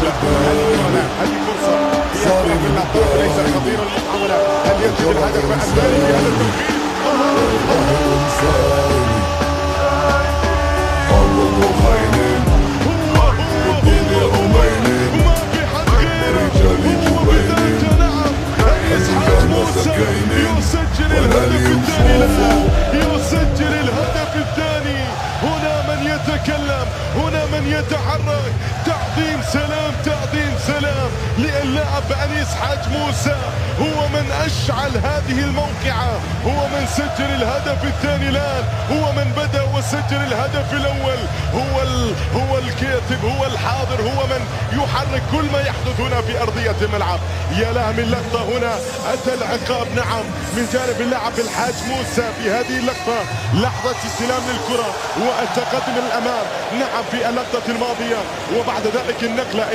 المحاولة هذه فرصة هي كرة من الطرف ليس خطير المحاولة هل يجد الهدف الثاني في هذا التوقيت؟ يسجل الهدف الثاني هنا من يتكلم هنا من يتحرك تعظيم سلام تعظيم سلام للاعب أنيس حاج موسى هو من أشعل هذه الموقعة هو من سجل الهدف الثاني الآن هو من بدأ وسجل الهدف الأول هو الكاتب هو الحاضر هو من يحرك كل ما يحدث هنا في أرضية الملعب يا له من لقطة هنا أتى العقاب نعم من جانب اللاعب الحاج موسى في هذه اللقطة لحظة استلام للكرة والتقدم للأمام نعم في اللقطة الماضية وبعد ذلك النقلة